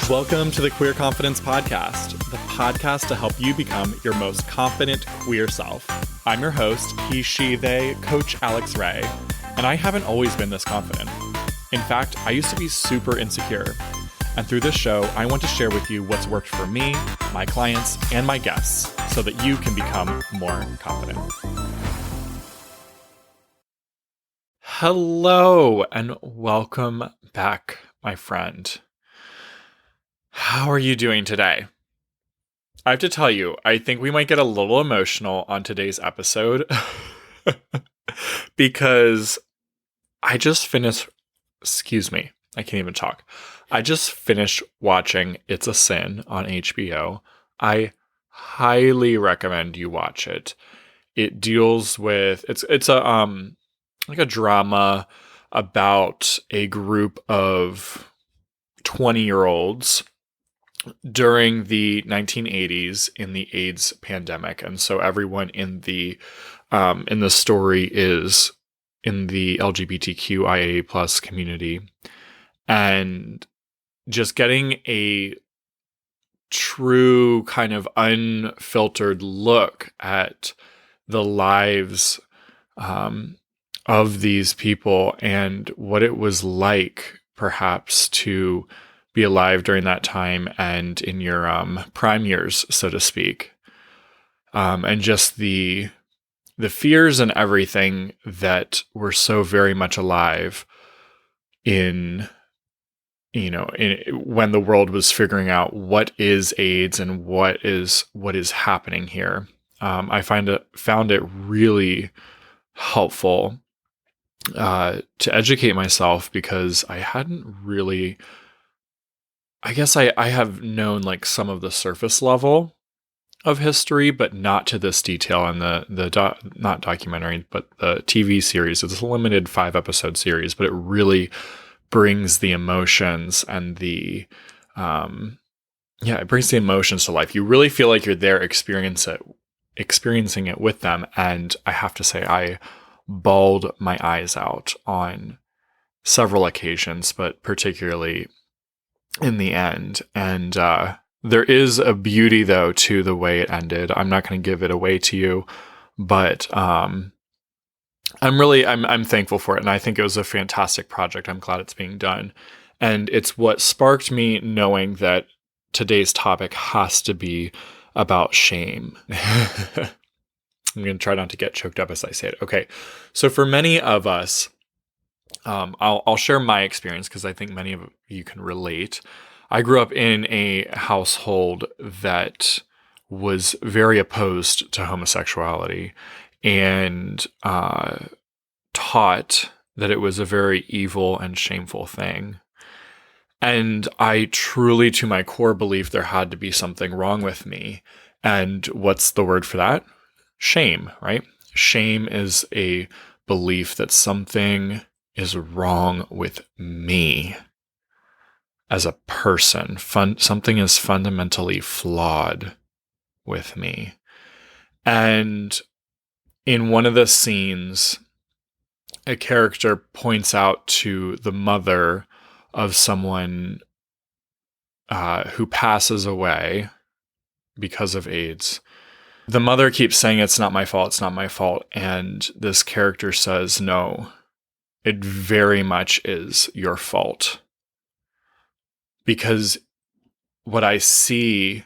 Welcome to the Queer Confidence Podcast, the podcast to help you become your most confident queer self. I'm your host, he, she, they, Coach Alex Ray, and I haven't always been this confident. In fact, I used to be super insecure. And through this show, I want to share with you what's worked for me, my clients, and my guests so that you can become more confident. Hello, and welcome back, my friend. How are you doing today? I have to tell you, I think we might get a little emotional on today's episode because I just finished, I can't even talk. I just finished watching It's a Sin on HBO. I highly recommend you watch it. It deals with, it's a like a drama about a group of 20-year-olds during the 1980s in the AIDS pandemic. And so everyone in the story is in the LGBTQIA plus community, and just getting a true kind of unfiltered look at the lives of these people and what it was like perhaps to be alive during that time and in your prime years, so to speak. And just the fears and everything that were so very much alive in when the world was figuring out what is AIDS and what is happening here. I found it really helpful to educate myself, because I hadn't really, I guess I have known like some of the surface level of history, but not to this detail in not documentary, but the TV series. It's a limited 5-episode series, but it really brings the emotions and it brings the emotions to life. You really feel like you're there experiencing it with them. And I have to say, I bawled my eyes out on several occasions, but particularly in the end. And there is a beauty, though, to the way it ended. I'm not going to give it away to you, but I'm thankful for it. And I think it was a fantastic project. I'm glad it's being done. And it's what sparked me knowing that today's topic has to be about shame. I'm going to try not to get choked up as I say it. Okay. So for many of us, I'll share my experience because I think many of you can relate. I grew up in a household that was very opposed to homosexuality and taught that it was a very evil and shameful thing. And I truly, to my core, believed there had to be something wrong with me. And what's the word for that? Shame, right? Shame is a belief that something is wrong with me as a person. Something is fundamentally flawed with me. And in one of the scenes, a character points out to the mother of someone who passes away because of AIDS. The mother keeps saying, "It's not my fault, it's not my fault." And this character says, "No, it very much is your fault. Because what I see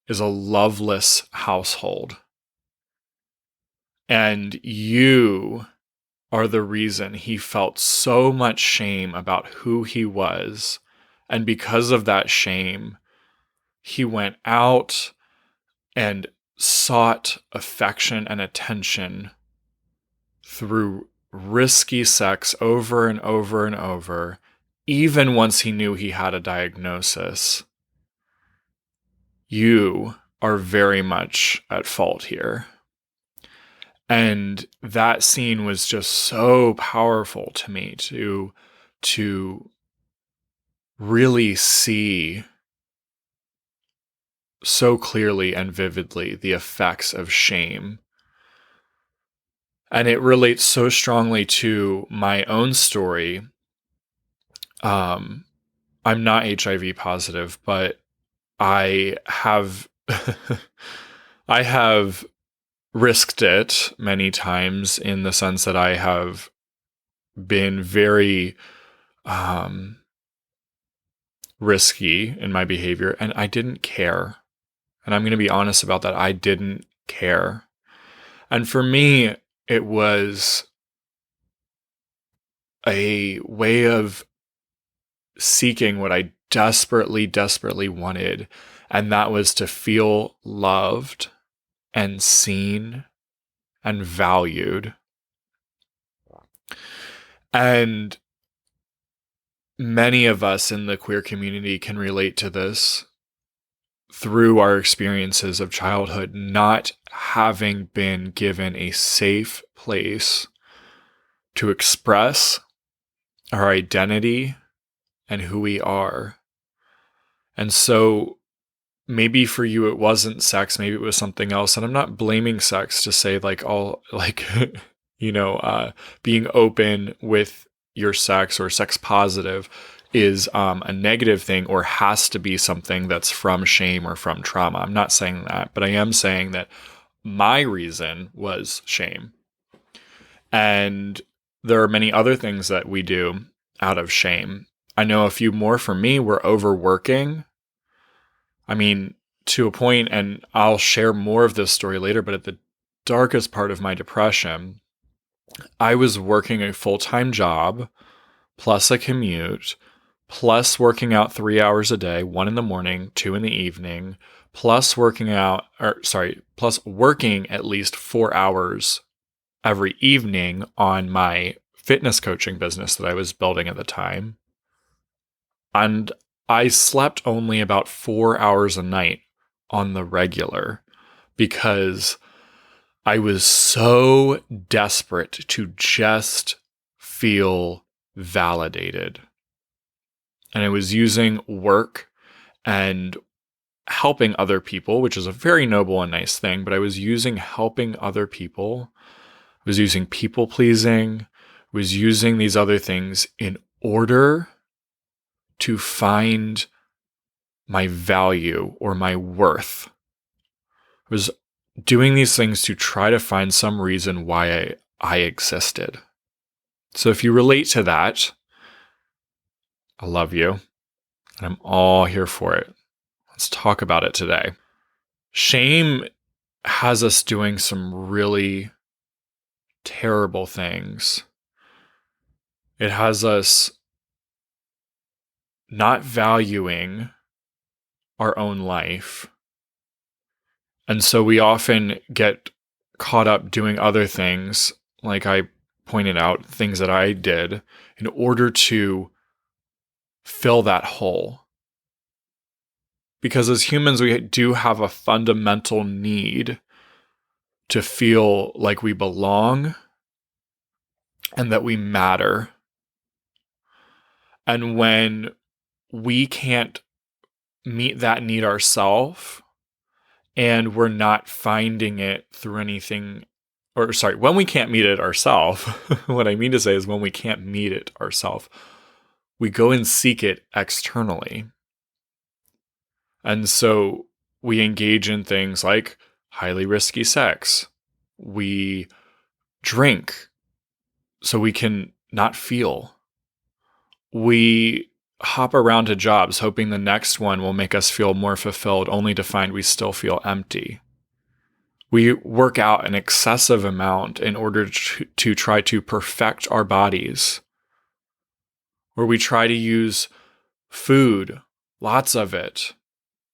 is a loveless household. And you are the reason he felt so much shame about who he was. And because of that shame, he went out and sought affection and attention through risky sex over and over and over, even once he knew he had a diagnosis. You are very much at fault here." And that scene was just so powerful to me to really see so clearly and vividly the effects of shame. And it relates so strongly to my own story I'm not HIV positive, but I have I have risked it many times in the sense that I have been very risky in my behavior, and I didn't care. And I'm going to be honest about that. I didn't care. And for me, it was a way of seeking what I desperately, desperately wanted. And that was to feel loved and seen and valued. And many of us in the queer community can relate to this through our experiences of childhood, not having been given a safe place to express our identity and who we are. And so maybe for you it wasn't sex, maybe it was something else. And I'm not blaming sex to say being open with your sex or sex positive is a negative thing or has to be something that's from shame or from trauma. I'm not saying that, but I am saying that my reason was shame. And there are many other things that we do out of shame. I know a few more for me were overworking. I mean, to a point, and I'll share more of this story later, but at the darkest part of my depression, I was working a full-time job, plus a commute, plus working out 3 hours a day, 1 in the morning, 2 in the evening, plus working at least 4 hours every evening on my fitness coaching business that I was building at the time. And I slept only about 4 hours a night on the regular because I was so desperate to just feel validated. And I was using work and helping other people, which is a very noble and nice thing, but I was using helping other people. I was using people pleasing, was using these other things in order to find my value or my worth. I was doing these things to try to find some reason why I existed. So if you relate to that, I love you, and I'm all here for it. Let's talk about it today. Shame has us doing some really terrible things. It has us not valuing our own life. And so we often get caught up doing other things, like I pointed out, things that I did, in order to fill that hole. Because as humans, we do have a fundamental need to feel like we belong and that we matter. And when we can't meet that need ourselves, and we're not finding it through anything, when we can't meet it ourselves, what I mean to say is when we can't meet it ourselves, we go and seek it externally. And so we engage in things like highly risky sex. We drink so we can not feel. We hop around to jobs hoping the next one will make us feel more fulfilled, only to find we still feel empty. We work out an excessive amount in order to try to perfect our bodies. Or we try to use food, lots of it,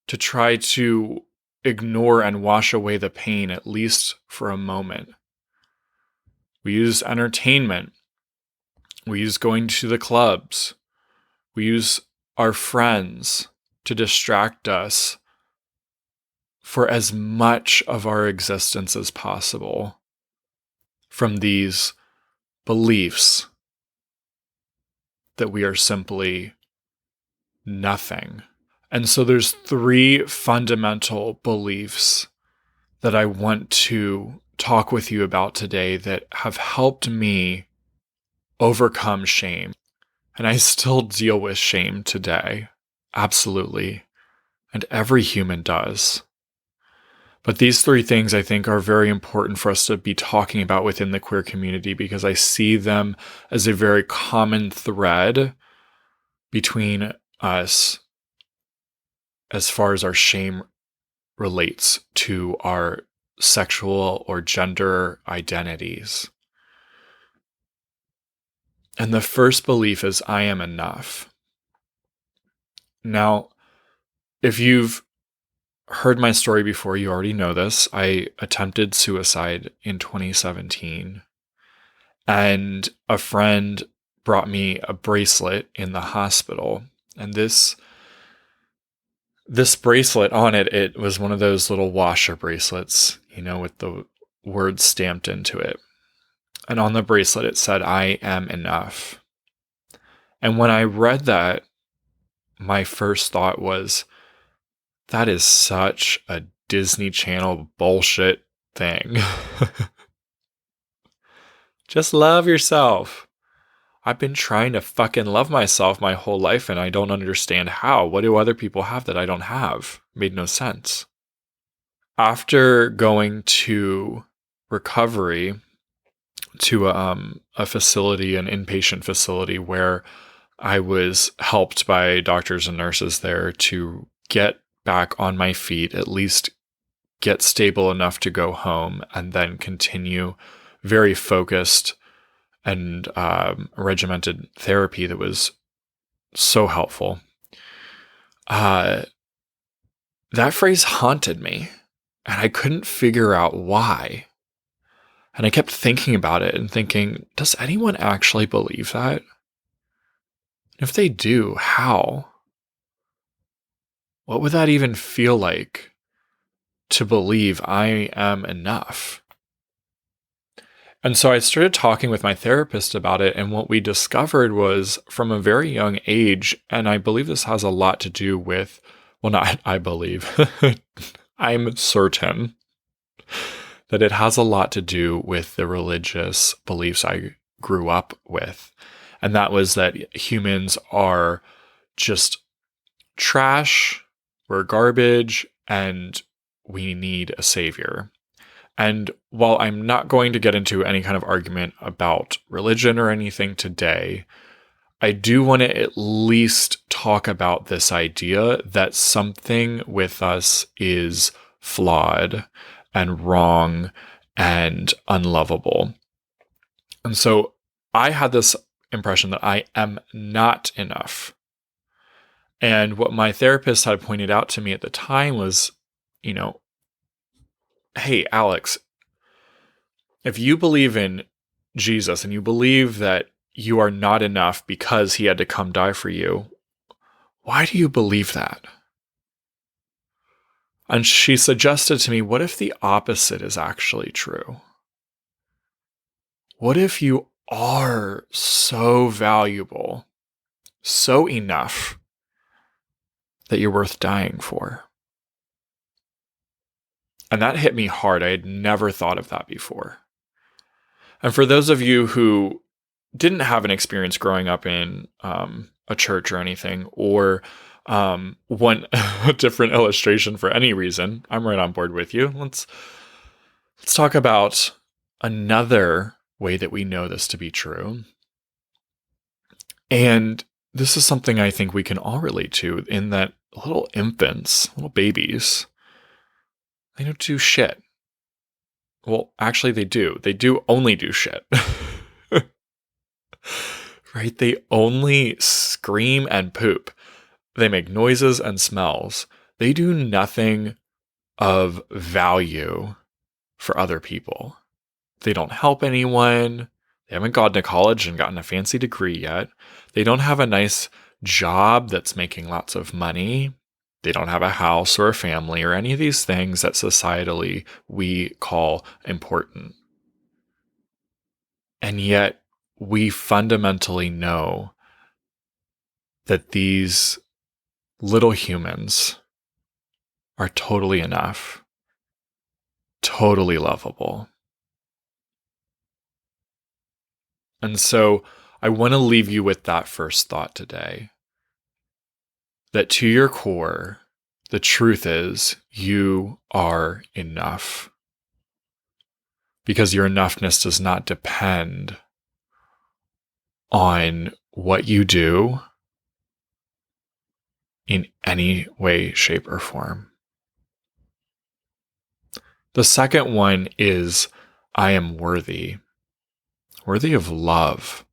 to try to ignore and wash away the pain, at least for a moment. We use entertainment. We use going to the clubs. We use our friends to distract us for as much of our existence as possible from these beliefs that we are simply nothing. And so there's 3 fundamental beliefs that I want to talk with you about today that have helped me overcome shame. And I still deal with shame today. Absolutely. And every human does. But these three things I think are very important for us to be talking about within the queer community, because I see them as a very common thread between us as far as our shame relates to our sexual or gender identities. And the first belief is, I am enough. Now, if you've heard my story before, you already know this. I attempted suicide in 2017, and a friend brought me a bracelet in the hospital. And this bracelet, on it, it was one of those little washer bracelets, with the words stamped into it. And on the bracelet, it said, I am enough. And when I read that, my first thought was, that is such a Disney Channel bullshit thing. Just love yourself. I've been trying to fucking love myself my whole life, and I don't understand how. What do other people have that I don't have? Made no sense. After going to recovery, to a facility, an inpatient facility, where I was helped by doctors and nurses there to get back on my feet, at least get stable enough to go home, and then continue very focused and regimented therapy that was so helpful. That phrase haunted me, and I couldn't figure out why. And I kept thinking about it and thinking, does anyone actually believe that? If they do, how? What would that even feel like, to believe I am enough? And so I started talking with my therapist about it, and what we discovered was, from a very young age, and I believe this has a lot to do with, well, not I believe, I'm certain that it has a lot to do with the religious beliefs I grew up with. And that was that humans are just trash, we're garbage, and we need a savior. And while I'm not going to get into any kind of argument about religion or anything today, I do want to at least talk about this idea that something with us is flawed and wrong and unlovable. And so I had this impression that I am not enough. And what my therapist had pointed out to me at the time was, hey, Alex, if you believe in Jesus and you believe that you are not enough because he had to come die for you, why do you believe that? And she suggested to me, what if the opposite is actually true? What if you are so valuable, so enough, that you're worth dying for? And that hit me hard. I had never thought of that before. And for those of you who didn't have an experience growing up in a church or anything, or want a different illustration for any reason, I'm right on board with you. Let's talk about another way that we know this to be true. And this is something I think we can all relate to, in that little infants, little babies, they don't do shit. Well, actually they do. They do only do shit. Right? They only scream and poop. They make noises and smells. They do nothing of value for other people. They don't help anyone. They haven't gone to college and gotten a fancy degree yet. They don't have a nice job that's making lots of money. They don't have a house or a family or any of these things that societally we call important. And yet we fundamentally know that these little humans are totally enough, totally lovable. And so I want to leave you with that first thought today. That to your core, the truth is you are enough. Because your enoughness does not depend on what you do in any way, shape, or form. The second one is I am worthy of love.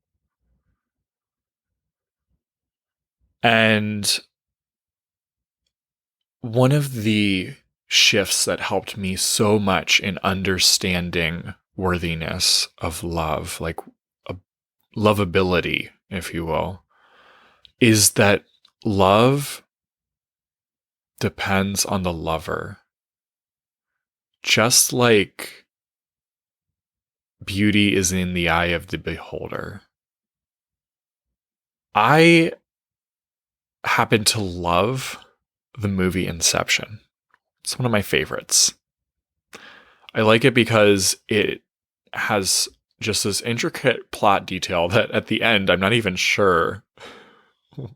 And one of the shifts that helped me so much in understanding worthiness of love, like a lovability, if you will, is that love depends on the lover. Just like beauty is in the eye of the beholder. I happen to love the movie Inception. It's one of my favorites. I like it because it has just this intricate plot detail that at the end, I'm not even sure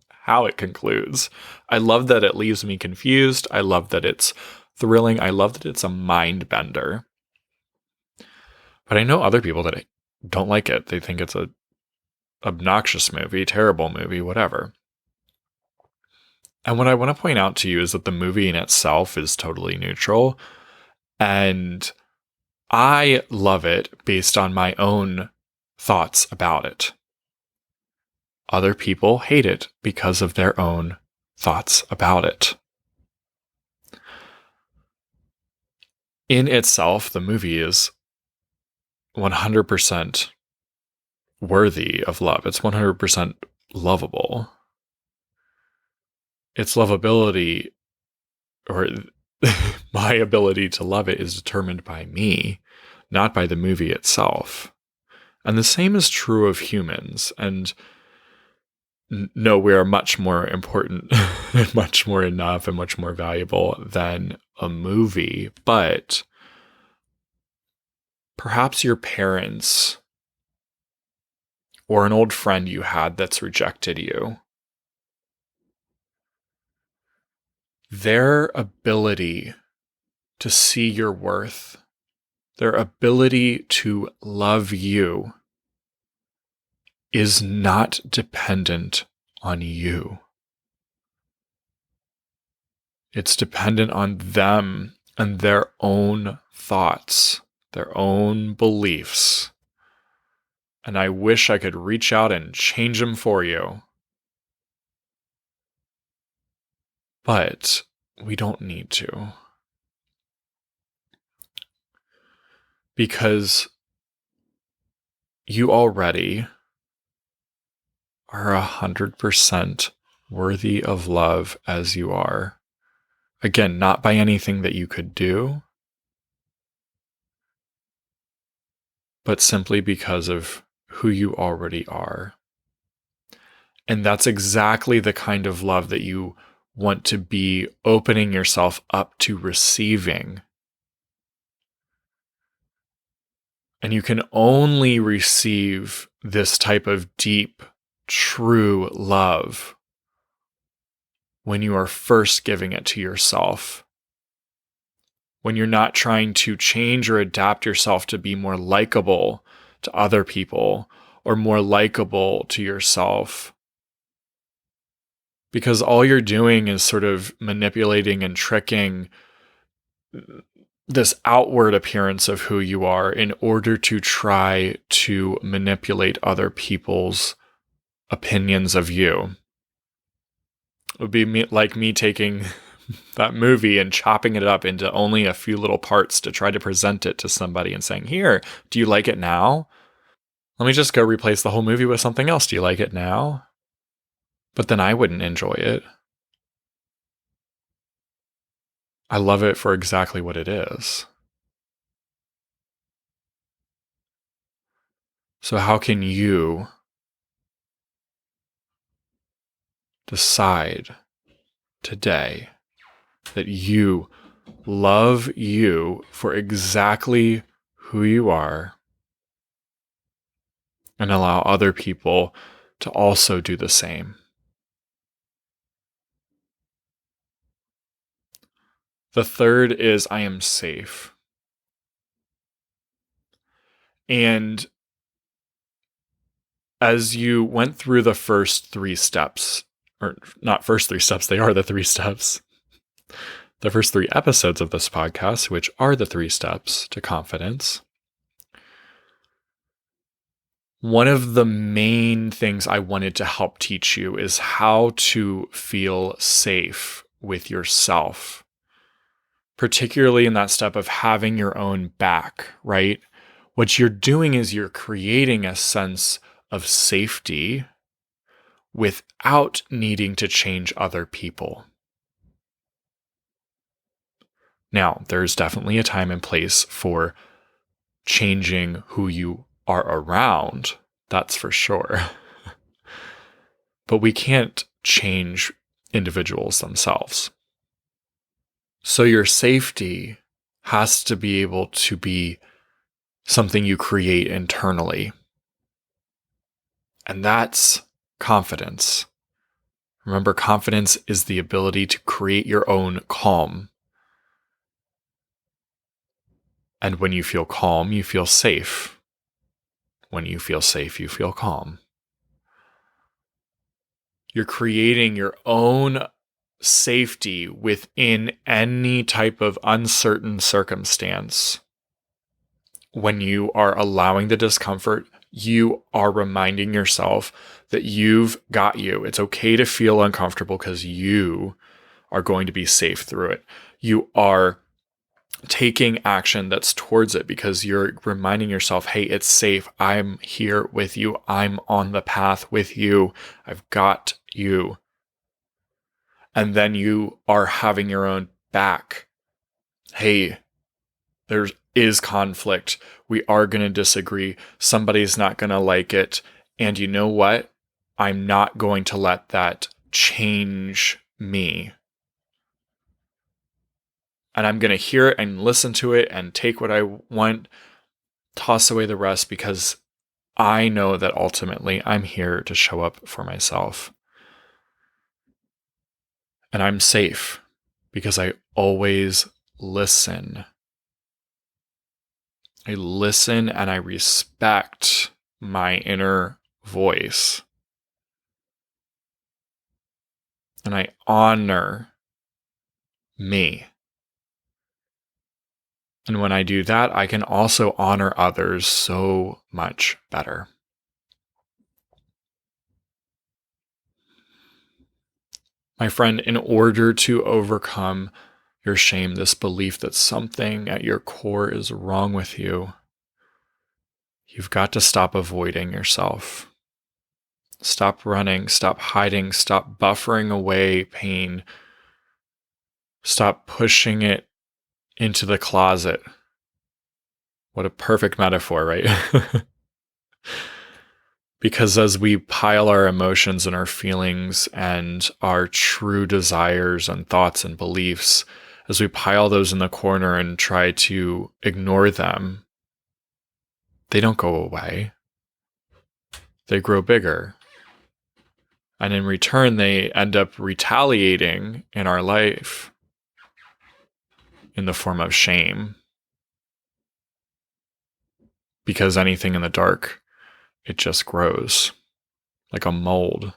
how it concludes. I love that it leaves me confused. I love that it's thrilling. I love that it's a mind bender. But I know other people that don't like it. They think it's a obnoxious movie, terrible movie, whatever. And what I want to point out to you is that the movie in itself is totally neutral. And I love it based on my own thoughts about it. Other people hate it because of their own thoughts about it. In itself, the movie is 100% worthy of love. It's 100% lovable. Its lovability, or my ability to love it, is determined by me, not by the movie itself. And the same is true of humans. And no, we are much more important and much more enough and much more valuable than a movie. But perhaps your parents or an old friend you had that's rejected you, their ability to see your worth, their ability to love you is not dependent on you. It's dependent on them and their own thoughts, their own beliefs. And I wish I could reach out and change them for you. But we don't need to. Because you already are 100% worthy of love as you are. Again, not by anything that you could do, but simply because of who you already are. And that's exactly the kind of love that you want to be opening yourself up to receiving. And you can only receive this type of deep, true love when you are first giving it to yourself. When you're not trying to change or adapt yourself to be more likable to other people or more likable to yourself. Because all you're doing is sort of manipulating and tricking this outward appearance of who you are in order to try to manipulate other people's opinions of you. It would be like me taking that movie and chopping it up into only a few little parts to try to present it to somebody and saying, here, do you like it now? Let me just go replace the whole movie with something else. Do you like it now? But then I wouldn't enjoy it. I love it for exactly what it is. So how can you decide today that you love you for exactly who you are, and allow other people to also do the same. The third is I am safe. And as you went through the first 3 steps, or not first 3 steps, they are the 3 steps, the first 3 episodes of this podcast, which are the 3 steps to confidence, one of the main things I wanted to help teach you is how to feel safe with yourself, particularly in that step of having your own back, right? What you're doing is you're creating a sense of safety without needing to change other people. Now, there's definitely a time and place for changing who you are around, that's for sure. But we can't change individuals themselves. So your safety has to be able to be something you create internally. And that's confidence. Remember, confidence is the ability to create your own calm. And when you feel calm, you feel safe. When you feel safe, you feel calm. You're creating your own safety within any type of uncertain circumstance. When you are allowing the discomfort, you are reminding yourself that you've got you. It's okay to feel uncomfortable because you are going to be safe through it. You are taking action that's towards it because you're reminding yourself, hey, it's safe. I'm here with you. I'm on the path with you. I've got you. And then you are having your own back. Hey, there is conflict. We are going to disagree. Somebody's not going to like it. And you know what? I'm not going to let that change me. And I'm going to hear it and listen to it and take what I want, toss away the rest, because I know that ultimately I'm here to show up for myself. And I'm safe because I always listen. I listen and I respect my inner voice. And I honor me. And when I do that, I can also honor others so much better. My friend, in order to overcome your shame, this belief that something at your core is wrong with you, you've got to stop avoiding yourself. Stop running, stop hiding, stop buffering away pain. Stop pushing it into the closet. What a perfect metaphor, right? Because as we pile our emotions and our feelings and our true desires and thoughts and beliefs, as we pile those in the corner and try to ignore them, they don't go away. They grow bigger. And in return, they end up retaliating in our life in the form of shame. Because anything in the dark, it just grows like a mold.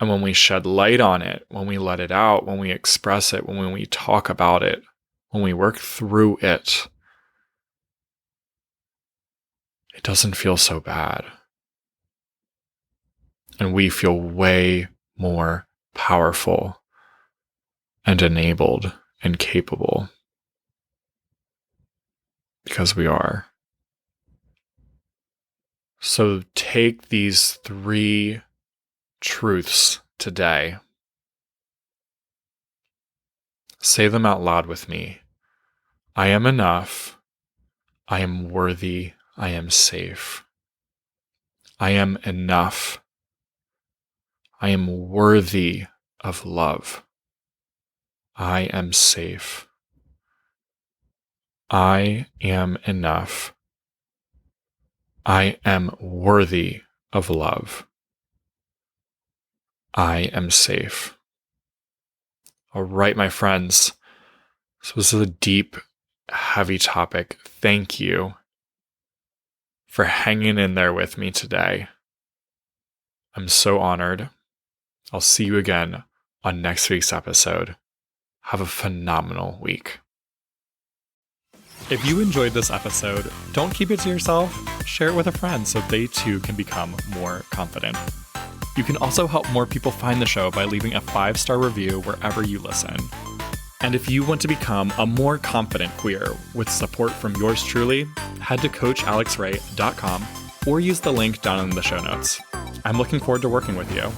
And when we shed light on it, when we let it out, when we express it, when we talk about it, when we work through it, it doesn't feel so bad. And we feel way more powerful and enabled and capable. Because we are. So take these 3 truths today. Say them out loud with me. I am enough. I am worthy. I am safe. I am enough. I am worthy of love. I am safe. I am enough. I am worthy of love. I am safe. All right, my friends. So this is a deep, heavy topic. Thank you for hanging in there with me today. I'm so honored. I'll see you again on next week's episode. Have a phenomenal week. If you enjoyed this episode, don't keep it to yourself. Share it with a friend so they too can become more confident. You can also help more people find the show by leaving a 5-star review wherever you listen. And if you want to become a more confident queer with support from yours truly, head to CoachAlexRay.com or use the link down in the show notes. I'm looking forward to working with you.